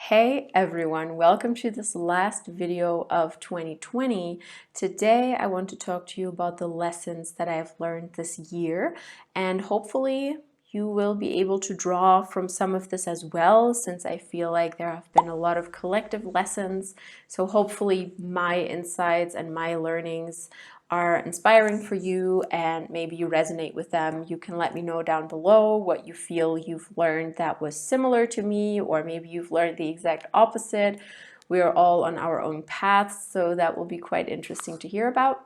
Hey everyone, welcome to this last video of 2020. Today I want to talk to you about the lessons that I've learned this year, and hopefully you will be able to draw from some of this as well, since I feel like there have been a lot of collective lessons. So hopefully my insights and my learnings are inspiring for you and maybe you resonate with them. You can let me know down below what you feel you've learned that was similar to me, or maybe you've learned the exact opposite. We are all on our own paths, so that will be quite interesting to hear about.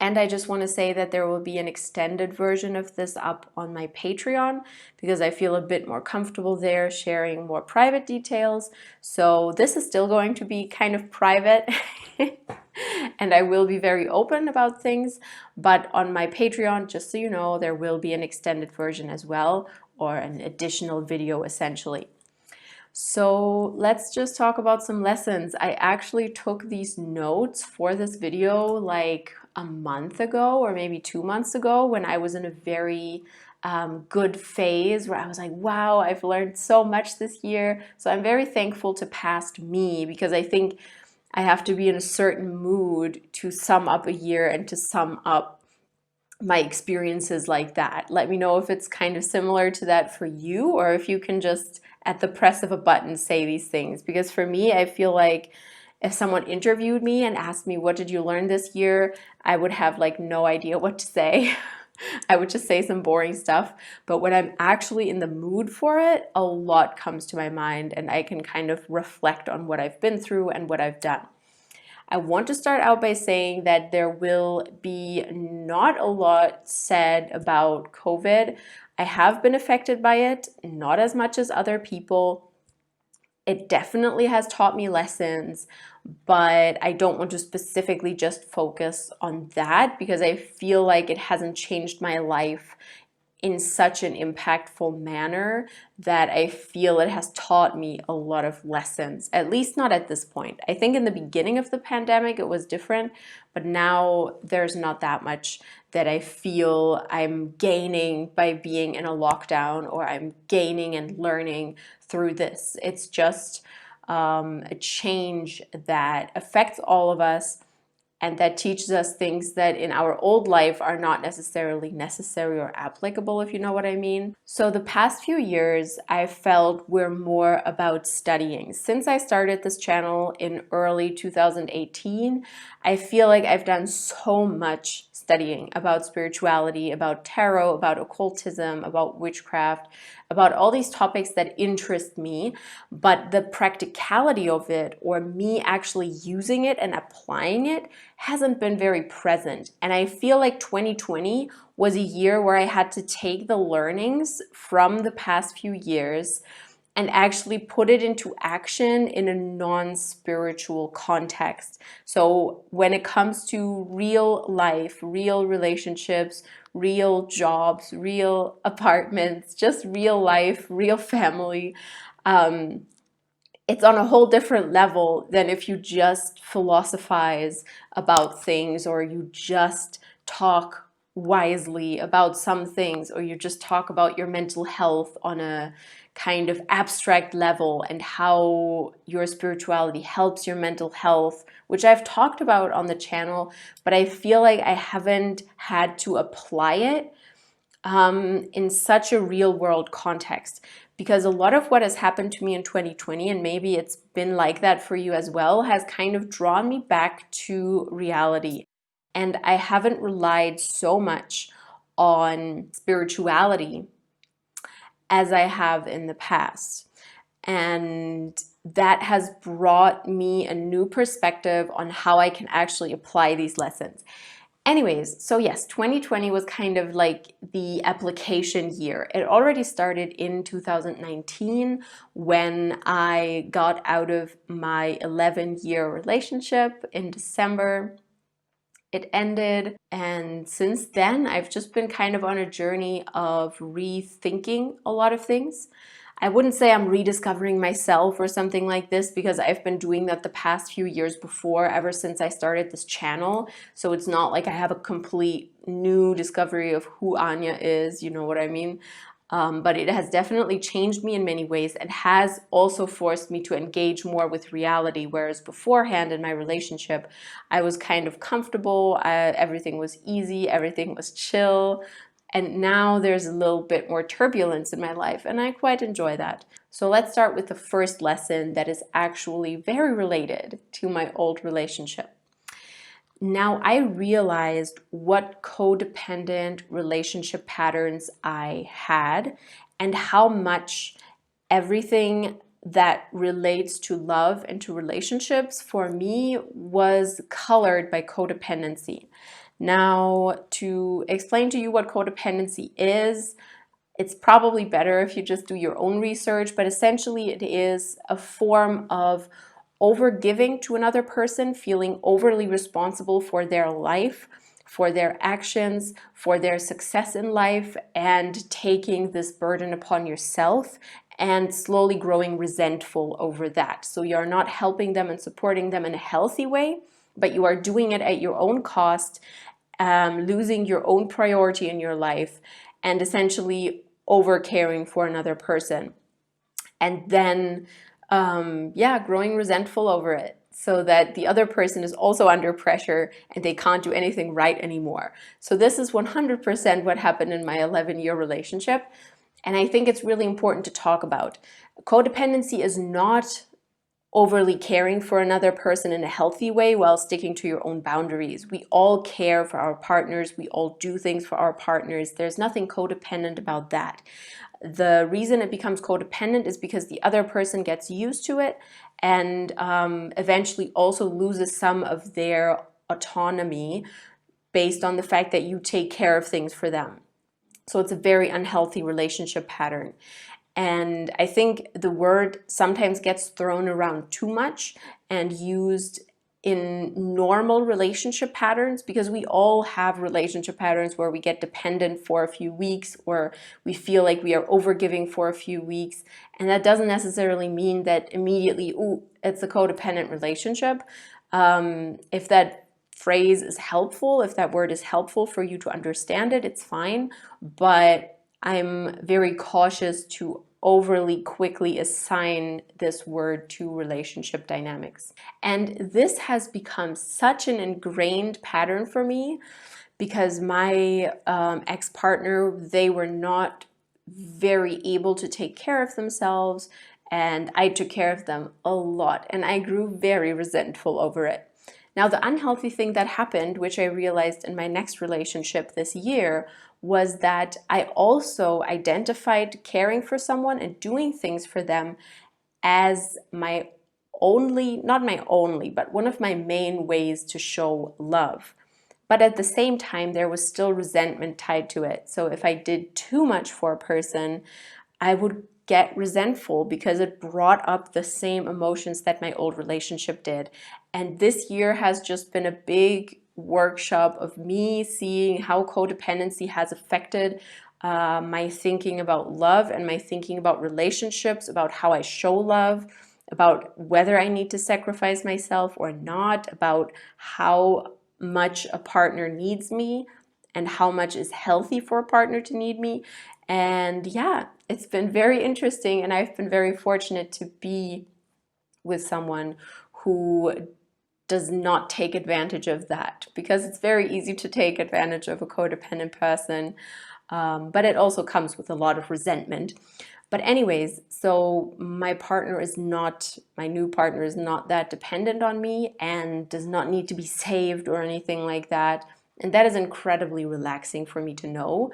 And I just want to say that there will be an extended version of this up on my Patreon because I feel a bit more comfortable there sharing more private details. So this is still going to be kind of private and I will be very open about things. But on my Patreon, just so you know, there will be an extended version as well, or an additional video essentially. So let's just talk about some lessons. I actually took these notes for this video like a month ago or maybe 2 months ago when I was in a very good phase where I was like, wow, I've learned so much this year. So I'm very thankful to past me because I think I have to be in a certain mood to sum up a year and to sum up my experiences like that. Let me know if it's kind of similar to that for you, or if you can just at the press of a button say these things. Because for me, I feel like if someone interviewed me and asked me, what did you learn this year? I would have like no idea what to say. I would just say some boring stuff. But when I'm actually in the mood for it, a lot comes to my mind and I can kind of reflect on what I've been through and what I've done. I want to start out by saying that there will be not a lot said about COVID. I have been affected by it, not as much as other people. It definitely has taught me lessons, but I don't want to specifically just focus on that because I feel like it hasn't changed my life in such an impactful manner that I feel it has taught me a lot of lessons, at least not at this point. I think in the beginning of the pandemic it was different, but now there's not that much that I feel I'm gaining by being in a lockdown, or I'm gaining and learning through this. It's just a change that affects all of us, and that teaches us things that in our old life are not necessarily necessary or applicable, if you know what I mean. So the past few years, I felt we're more about studying. Since I started this channel in early 2018, I feel like I've done so much studying about spirituality, about tarot, about occultism, about witchcraft, about all these topics that interest me, but the practicality of it, or me actually using it and applying it, hasn't been very present. And I feel like 2020 was a year where I had to take the learnings from the past few years and actually put it into action in a non-spiritual context. So when it comes to real life, real relationships, real jobs, real apartments, just real life, real family, it's on a whole different level than if you just philosophize about things, or you just talk wisely about some things, or you just talk about your mental health on a kind of abstract level and how your spirituality helps your mental health, which I've talked about on the channel, but I feel like I haven't had to apply it in such a real world context. Because a lot of what has happened to me in 2020, and maybe it's been like that for you as well, has kind of drawn me back to reality. And I haven't relied so much on spirituality as I have in the past. And that has brought me a new perspective on how I can actually apply these lessons. Anyways, so yes, 2020 was kind of like the application year. It already started in 2019 when I got out of my 11-year relationship in December. It ended, and since then I've just been kind of on a journey of rethinking a lot of things. I wouldn't say I'm rediscovering myself or something like this, because I've been doing that the past few years before, ever since I started this channel. So it's not like I have a complete new discovery of who Anya is, you know what I mean? But it has definitely changed me in many ways and has also forced me to engage more with reality. Whereas beforehand in my relationship, I was kind of comfortable, everything was easy, everything was chill. And now there's a little bit more turbulence in my life, and I quite enjoy that. So let's start with the first lesson that is actually very related to my old relationship. Now I realized what codependent relationship patterns I had and how much everything that relates to love and to relationships for me was colored by codependency. Now, to explain to you what codependency is, it's probably better if you just do your own research, but essentially it is a form of overgiving to another person, feeling overly responsible for their life, for their actions, for their success in life, and taking this burden upon yourself and slowly growing resentful over that. So you're not helping them and supporting them in a healthy way, but you are doing it at your own cost, losing your own priority in your life, and essentially over caring for another person. And then, yeah, growing resentful over it so that the other person is also under pressure and they can't do anything right anymore. So this is 100% what happened in my 11-year relationship. And I think it's really important to talk about. Codependency is not overly caring for another person in a healthy way while sticking to your own boundaries. We all care for our partners. We all do things for our partners. There's nothing codependent about that. The reason it becomes codependent is because the other person gets used to it and eventually also loses some of their autonomy based on the fact that you take care of things for them. So it's a very unhealthy relationship pattern. And I think the word sometimes gets thrown around too much and used in normal relationship patterns, because we all have relationship patterns where we get dependent for a few weeks or we feel like we are overgiving for a few weeks. And that doesn't necessarily mean that immediately, ooh, it's a codependent relationship. If that phrase is helpful, if that word is helpful for you to understand it, it's fine. But I'm very cautious to overly quickly assign this word to relationship dynamics. And this has become such an ingrained pattern for me because my ex-partner, they were not very able to take care of themselves, and I took care of them a lot, and I grew very resentful over it. Now, the unhealthy thing that happened, which I realized in my next relationship this year, was that I also identified caring for someone and doing things for them as my only, not my only, but one of my main ways to show love. But at the same time, there was still resentment tied to it. So if I did too much for a person, I would get resentful because it brought up the same emotions that my old relationship did. And this year has just been a big workshop of me seeing how codependency has affected my thinking about love and my thinking about relationships, about how I show love, about whether I need to sacrifice myself or not, about how much a partner needs me and how much is healthy for a partner to need me. And yeah, it's been very interesting, and I've been very fortunate to be with someone who does not take advantage of that, because it's very easy to take advantage of a codependent person, but it also comes with a lot of resentment. But anyways, so my new partner is not that dependent on me and does not need to be saved or anything like that. And that is incredibly relaxing for me to know.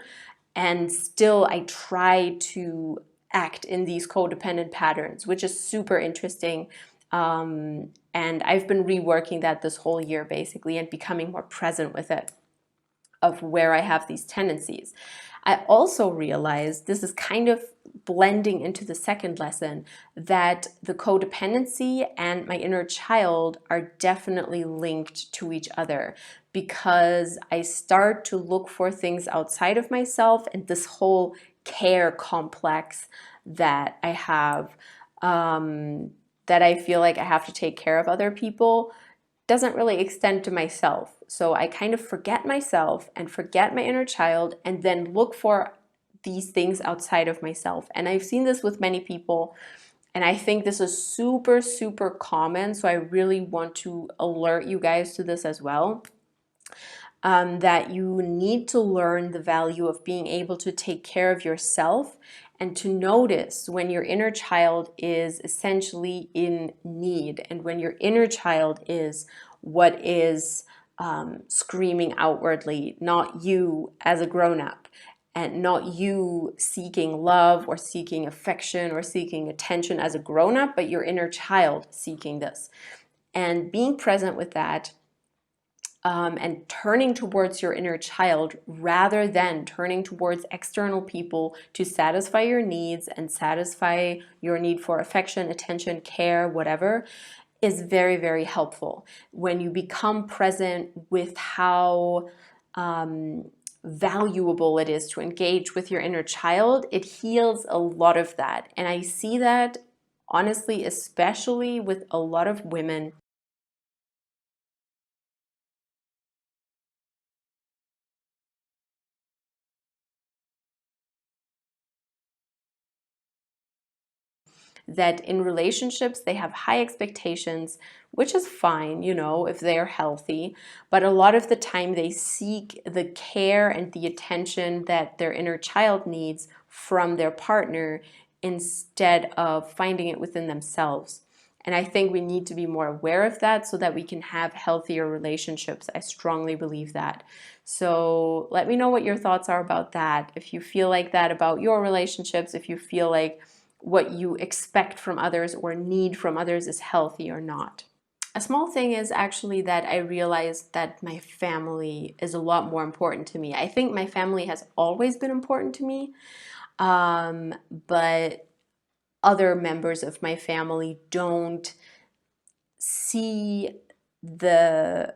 And still, I try to act in these codependent patterns, which is super interesting. And I've been reworking that this whole year, basically, and becoming more present with it, of where I have these tendencies. I also realized, this is kind of blending into the second lesson, that the codependency and my inner child are definitely linked to each other, because I start to look for things outside of myself, and this whole care complex that I have, that I feel like I have to take care of other people, doesn't really extend to myself. So I kind of forget myself and forget my inner child and then look for these things outside of myself. And I've seen this with many people, and I think this is super, super common. So I really want to alert you guys to this as well. That you need to learn the value of being able to take care of yourself and to notice when your inner child is essentially in need, and when your inner child is what is screaming outwardly, not you as a grown-up, and not you seeking love or seeking affection or seeking attention as a grown-up, but your inner child seeking this. And being present with that, and turning towards your inner child rather than turning towards external people to satisfy your needs and satisfy your need for affection, attention, care, whatever, is very, very helpful. When you become present with how valuable it is to engage with your inner child, it heals a lot of that. And I see that, honestly, especially with a lot of women that in relationships they have high expectations, which is fine, you know, if they are healthy, but a lot of the time they seek the care and the attention that their inner child needs from their partner instead of finding it within themselves. And I think we need to be more aware of that so that we can have healthier relationships. I strongly believe that. So let me know what your thoughts are about that. If you feel like that about your relationships, if you feel like what you expect from others or need from others is healthy or not. A small thing is actually that I realized that my family is a lot more important to me. I think my family has always been important to me, but other members of my family don't see the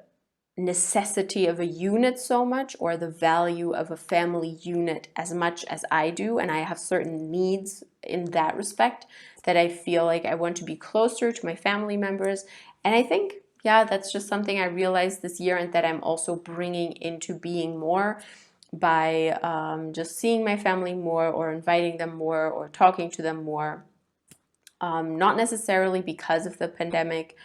necessity of a unit so much, or the value of a family unit as much as I do. And I have certain needs in that respect that I feel like I want to be closer to my family members. And I think, yeah, that's just something I realized this year, and that I'm also bringing into being more by just seeing my family more, or inviting them more, or talking to them more. Not necessarily because of the pandemic.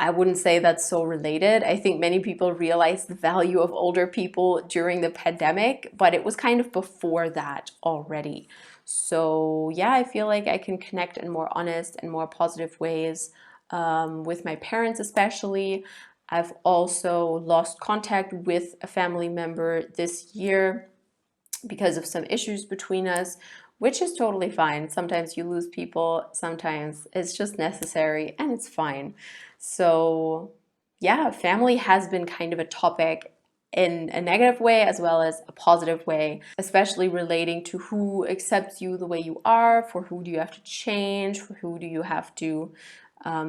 I wouldn't say that's so related. I think many people realized the value of older people during the pandemic, but it was kind of before that already. So yeah, I feel like I can connect in more honest and more positive ways with my parents especially. I've also lost contact with a family member this year because of some issues between us, which is totally fine. Sometimes you lose people, sometimes it's just necessary, and it's fine. So yeah, family has been kind of a topic in a negative way as well as a positive way, especially relating to who accepts you the way you are, for who do you have to change, for who do you have to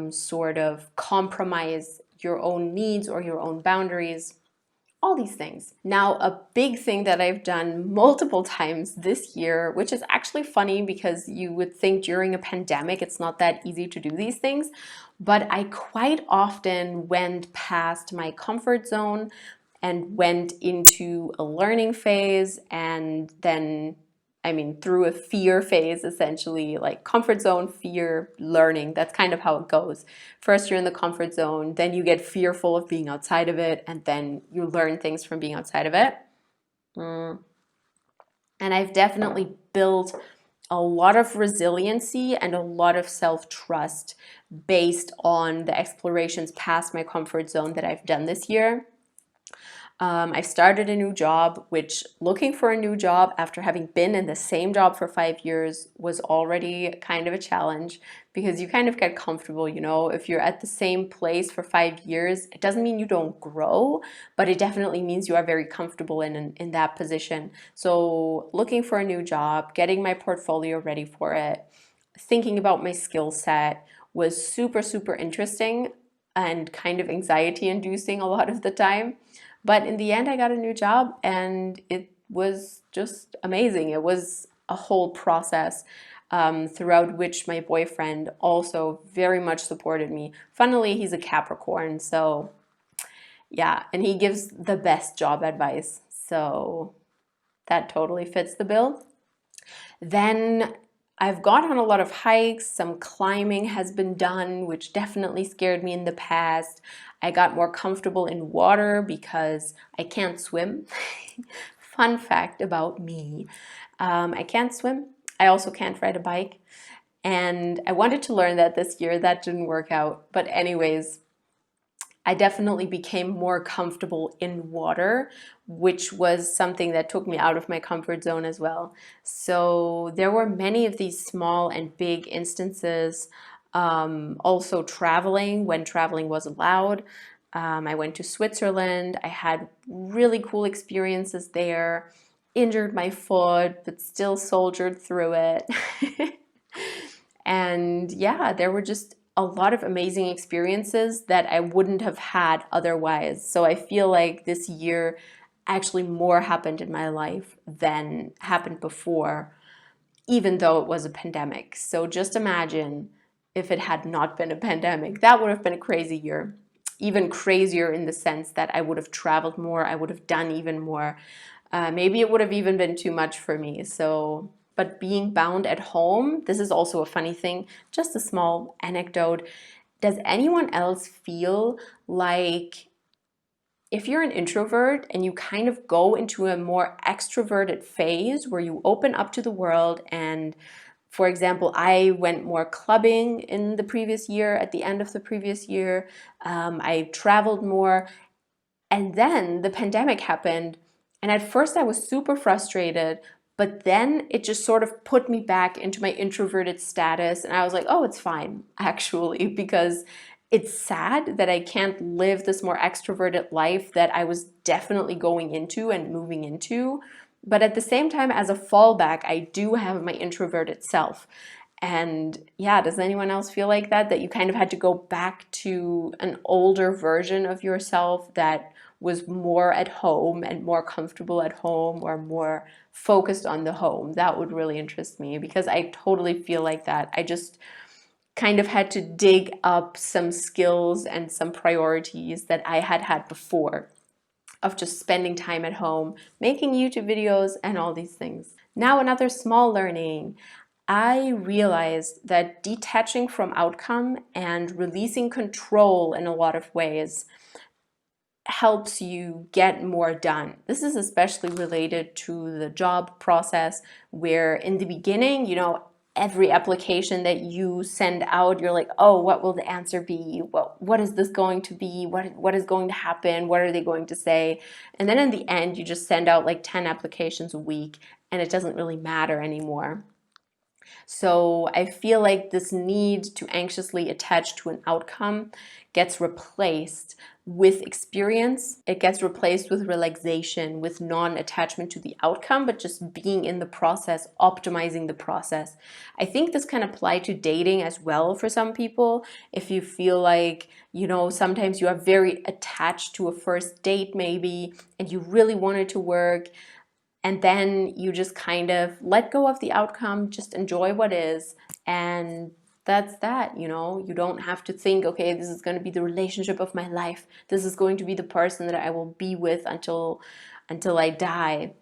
sort of compromise your own needs or your own boundaries. All these things. Now, a big thing that I've done multiple times this year, which is actually funny because you would think during a pandemic it's not that easy to do these things, but I quite often went past my comfort zone and went into a learning phase, and then through a fear phase, essentially, like comfort zone, fear, learning. That's kind of how it goes. First, you're in the comfort zone, then you get fearful of being outside of it, and then you learn things from being outside of it. And I've definitely built a lot of resiliency and a lot of self-trust based on the explorations past my comfort zone that I've done this year. I started a new job, which looking for a new job after having been in the same job for 5 years was already kind of a challenge, because you kind of get comfortable, you know, if you're at the same place for 5 years, it doesn't mean you don't grow, but it definitely means you are very comfortable in that position. So looking for a new job, getting my portfolio ready for it, thinking about my skill set was super, super interesting and kind of anxiety inducing a lot of the time. But in the end, I got a new job, and it was just amazing. It was a whole process throughout which my boyfriend also very much supported me. Funnily, he's a Capricorn, so yeah, and he gives the best job advice. So that totally fits the bill. Then I've gone on a lot of hikes, some climbing has been done, which definitely scared me in the past. I got more comfortable in water because I can't swim. Fun fact about me, I can't swim. I also can't ride a bike. And I wanted to learn that this year. That didn't work out. But anyways, I definitely became more comfortable in water, which was something that took me out of my comfort zone as well. So there were many of these small and big instances. Also traveling, when traveling was allowed. I went to Switzerland. I had really cool experiences there. Injured my foot, but still soldiered through it. And yeah, there were just a lot of amazing experiences that I wouldn't have had otherwise. So I feel like this year actually more happened in my life than happened before, even though it was a pandemic. So just imagine if it had not been a pandemic. That would have been a crazy year. Even crazier in the sense that I would have traveled more, I would have done even more. Maybe it would have even been too much for me. So, but being bound at home, this is also a funny thing, just a small anecdote. Does anyone else feel like if you're an introvert and you kind of go into a more extroverted phase where you open up to the world and for example, I went more clubbing in the previous year, at the end of the previous year. I traveled more. And then the pandemic happened. And at first I was super frustrated, but then it just sort of put me back into my introverted status. And I was like, oh, it's fine, actually, because it's sad that I can't live this more extroverted life that I was definitely going into and moving into. But at the same time, as a fallback, I do have my introverted self. And yeah, does anyone else feel like that? That you kind of had to go back to an older version of yourself that was more at home and more comfortable at home or more focused on the home? That would really interest me because I totally feel like that. I just kind of had to dig up some skills and some priorities that I had had before of just spending time at home, making YouTube videos and all these things. Now another small learning. I realized that detaching from outcome and releasing control in a lot of ways helps you get more done. This is especially related to the job process where in the beginning, every application that you send out, you're like, oh, what will the answer be? What is this going to be? What is going to happen? What are they going to say? And then in the end, you just send out like 10 applications a week and it doesn't really matter anymore. So I feel like this need to anxiously attach to an outcome gets replaced with experience. It gets replaced with relaxation, with non-attachment to the outcome, but just being in the process, optimizing the process. I think this can apply to dating as well for some people. If you feel like, sometimes you are very attached to a first date maybe, and you really want it to work, and then you just kind of let go of the outcome, just enjoy what is, and that's that. You don't have to think, okay, this is going to be the relationship of my life, this is going to be the person that I will be with until I die,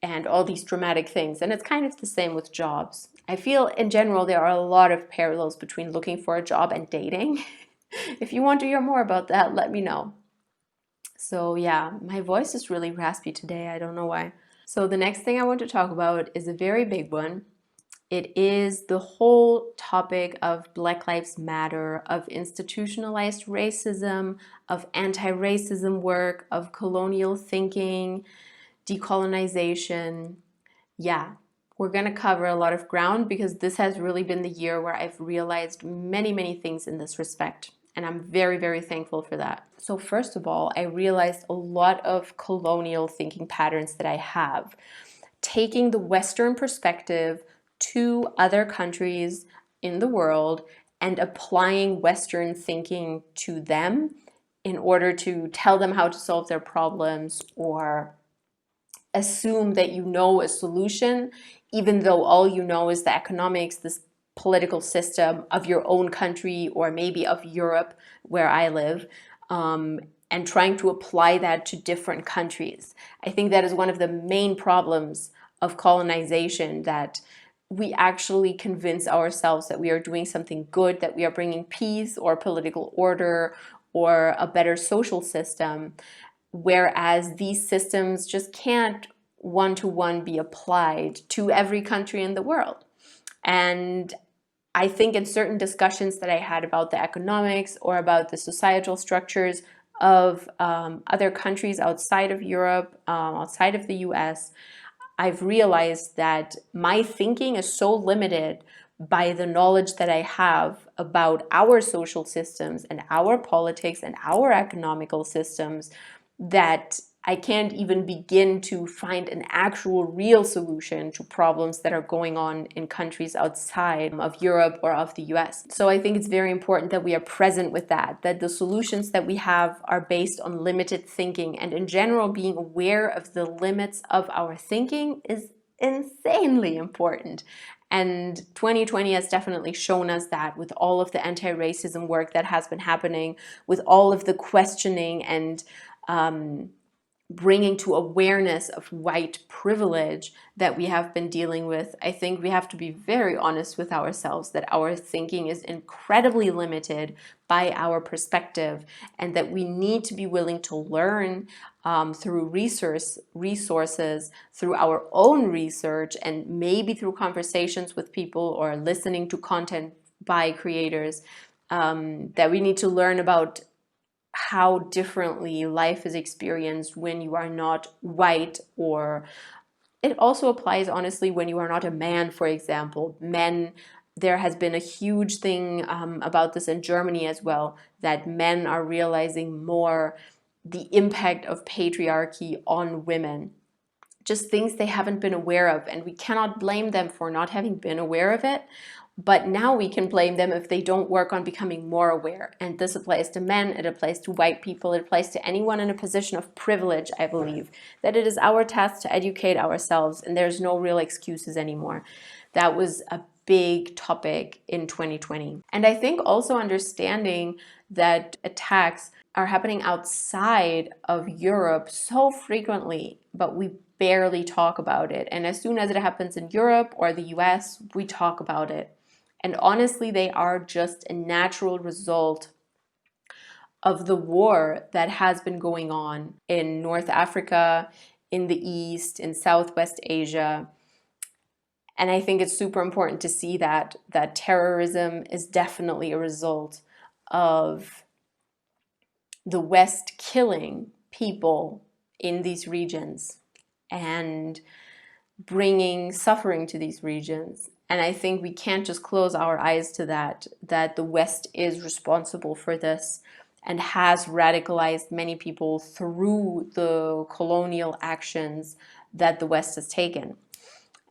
and all these dramatic things. And it's kind of the same with jobs. I feel in general there are a lot of parallels between looking for a job and dating. If you want to hear more about that, let me know. So yeah, my voice is really raspy today, I don't know why. So the next thing I want to talk about is a very big one. It is the whole topic of Black Lives Matter, of institutionalized racism, of anti-racism work, of colonial thinking, decolonization. Yeah, we're going to cover a lot of ground because this has really been the year where I've realized many, many things in this respect. And I'm very, very thankful for that. So first of all, I realized a lot of colonial thinking patterns that I have. Taking the Western perspective to other countries in the world and applying Western thinking to them in order to tell them how to solve their problems or assume that you know a solution, even though all you know is the economics, this political system of your own country or maybe of Europe where I live. and trying to apply that to different countries. I think that is one of the main problems of colonization, that we actually convince ourselves that we are doing something good, that we are bringing peace or political order or a better social system, whereas these systems just can't one-to-one be applied to every country in the world. And I think in certain discussions that I had about the economics or about the societal structures of other countries outside of Europe, outside of the US, I've realized that my thinking is so limited by the knowledge that I have about our social systems and our politics and our economical systems, that I can't even begin to find an actual real solution to problems that are going on in countries outside of Europe or of the US. So I think it's very important that we are present with that the solutions that we have are based on limited thinking, and in general, being aware of the limits of our thinking is insanely important. And 2020 has definitely shown us that, with all of the anti-racism work that has been happening, with all of the questioning and bringing to awareness of white privilege that we have been dealing with. I think we have to be very honest with ourselves that our thinking is incredibly limited by our perspective, and that we need to be willing to learn through resources, through our own research, and maybe through conversations with people or listening to content by creators, that we need to learn about how differently life is experienced when you are not white. Or it also applies, honestly, when you are not a man, for example. Men, there has been a huge thing about this in Germany as well, that men are realizing more the impact of patriarchy on women. Just things they haven't been aware of, and we cannot blame them for not having been aware of it. But now we can blame them if they don't work on becoming more aware. And this applies to men, it applies to white people, it applies to anyone in a position of privilege, I believe. That it is our task to educate ourselves, and there's no real excuses anymore. That was a big topic in 2020. And I think also understanding that attacks are happening outside of Europe so frequently, but we barely talk about it. And as soon as it happens in Europe or the US, we talk about it. And honestly, they are just a natural result of the war that has been going on in North Africa, in the East, in Southwest Asia. And I think it's super important to see that terrorism is definitely a result of the West killing people in these regions and bringing suffering to these regions. And I think we can't just close our eyes to that the West is responsible for this and has radicalized many people through the colonial actions that the West has taken.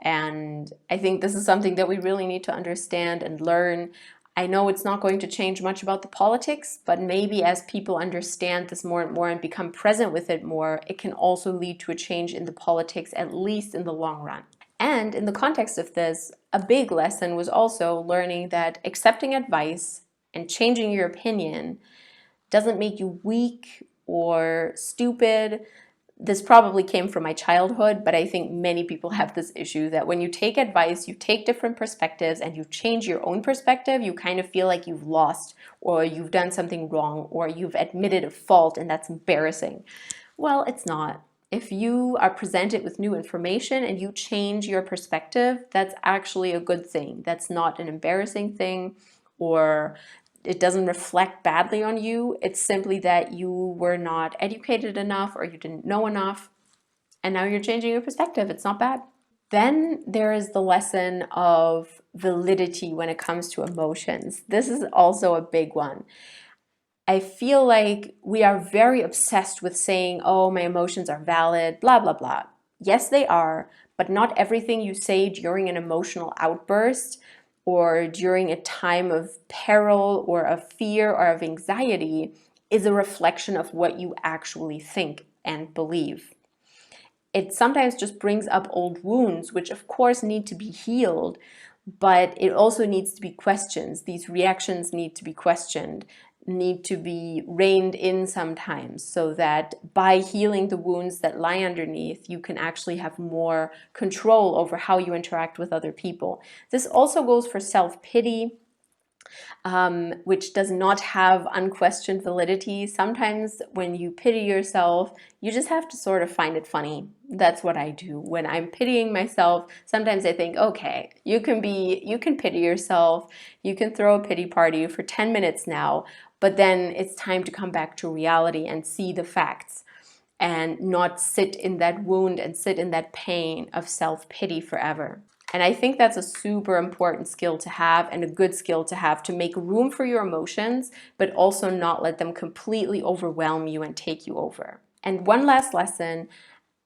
And I think this is something that we really need to understand and learn. I know it's not going to change much about the politics, but maybe as people understand this more and more and become present with it more, it can also lead to a change in the politics, at least in the long run. And in the context of this, a big lesson was also learning that accepting advice and changing your opinion doesn't make you weak or stupid. This probably came from my childhood, but I think many people have this issue that when you take advice, you take different perspectives and you change your own perspective, you kind of feel like you've lost or you've done something wrong or you've admitted a fault, and that's embarrassing. Well, it's not. If you are presented with new information and you change your perspective, that's actually a good thing. That's not an embarrassing thing, or it doesn't reflect badly on you. It's simply that you were not educated enough or you didn't know enough, and now you're changing your perspective. It's not bad. Then there is the lesson of validity when it comes to emotions. This is also a big one. I feel like we are very obsessed with saying, oh, my emotions are valid, blah, blah, blah. Yes, they are, but not everything you say during an emotional outburst or during a time of peril or of fear or of anxiety is a reflection of what you actually think and believe. It sometimes just brings up old wounds, which of course need to be healed, but it also needs to be questioned. These reactions need to be questioned. need to be reined in sometimes, so that by healing the wounds that lie underneath, you can actually have more control over how you interact with other people. This also goes for self-pity, which does not have unquestioned validity. Sometimes when you pity yourself, you just have to sort of find it funny. That's what I do. When I'm pitying myself, sometimes I think, okay, you can pity yourself, you can throw a pity party for 10 minutes now, but then it's time to come back to reality and see the facts and not sit in that wound and sit in that pain of self-pity forever. And I think that's a super important skill to have, and a good skill to have, to make room for your emotions, but also not let them completely overwhelm you and take you over. And one last lesson,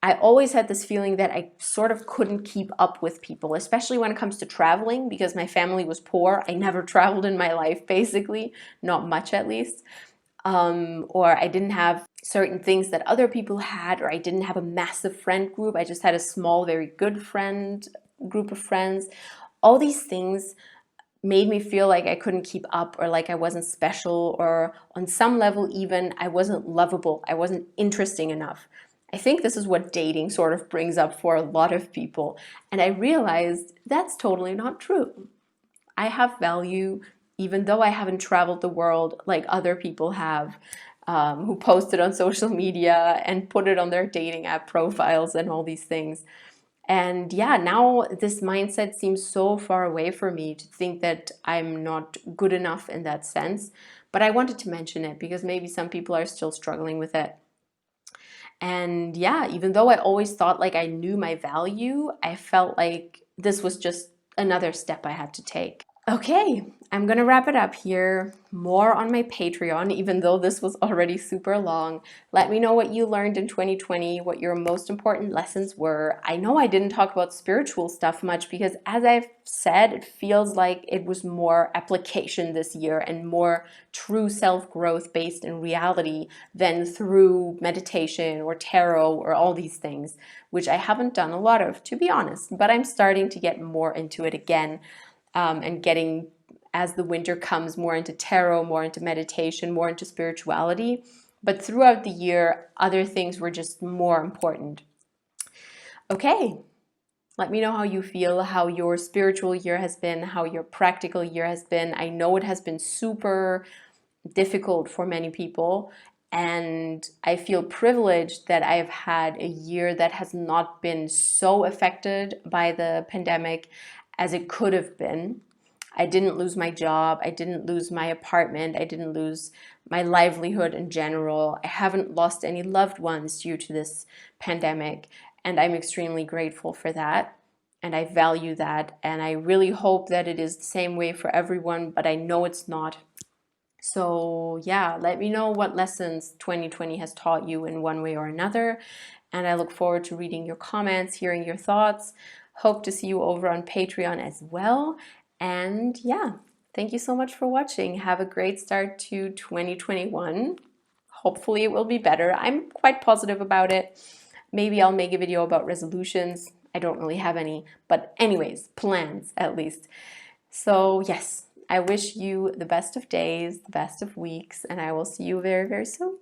I always had this feeling that I sort of couldn't keep up with people, especially when it comes to traveling, because my family was poor. I never traveled in my life, basically, not much at least. Or I didn't have certain things that other people had, or I didn't have a massive friend group. I just had a small, very good group of friends. All these things made me feel like I couldn't keep up, or like I wasn't special, or on some level even I wasn't lovable, I wasn't interesting enough. I think this is what dating sort of brings up for a lot of people. And I realized that's totally not true. I have value, even though I haven't traveled the world like other people have, who posted on social media and put it on their dating app profiles and all these things. And yeah, now this mindset seems so far away for me, to think that I'm not good enough in that sense. But I wanted to mention it because maybe some people are still struggling with it. And yeah, even though I always thought like I knew my value, I felt like this was just another step I had to take. Okay, I'm gonna wrap it up here. More on my Patreon, even though this was already super long. Let me know what you learned in 2020, what your most important lessons were. I know I didn't talk about spiritual stuff much because, as I've said, it feels like it was more application this year and more true self-growth based in reality than through meditation or tarot or all these things, which I haven't done a lot of, to be honest, but I'm starting to get more into it again. And getting, as the winter comes, more into tarot, more into meditation, more into spirituality. But throughout the year, other things were just more important. Okay, let me know how you feel, how your spiritual year has been, how your practical year has been. I know it has been super difficult for many people, and I feel privileged that I've had a year that has not been so affected by the pandemic as it could have been. I didn't lose my job, I didn't lose my apartment, I didn't lose my livelihood in general. I haven't lost any loved ones due to this pandemic, and I'm extremely grateful for that. And I value that, and I really hope that it is the same way for everyone, but I know it's not. So yeah, let me know what lessons 2020 has taught you in one way or another. And I look forward to reading your comments, hearing your thoughts. Hope to see you over on Patreon as well. And yeah, thank you so much for watching. Have a great start to 2021. Hopefully it will be better. I'm quite positive about it. Maybe I'll make a video about resolutions. I don't really have any, but anyways, plans at least. So yes, I wish you the best of days, the best of weeks, and I will see you very, very soon.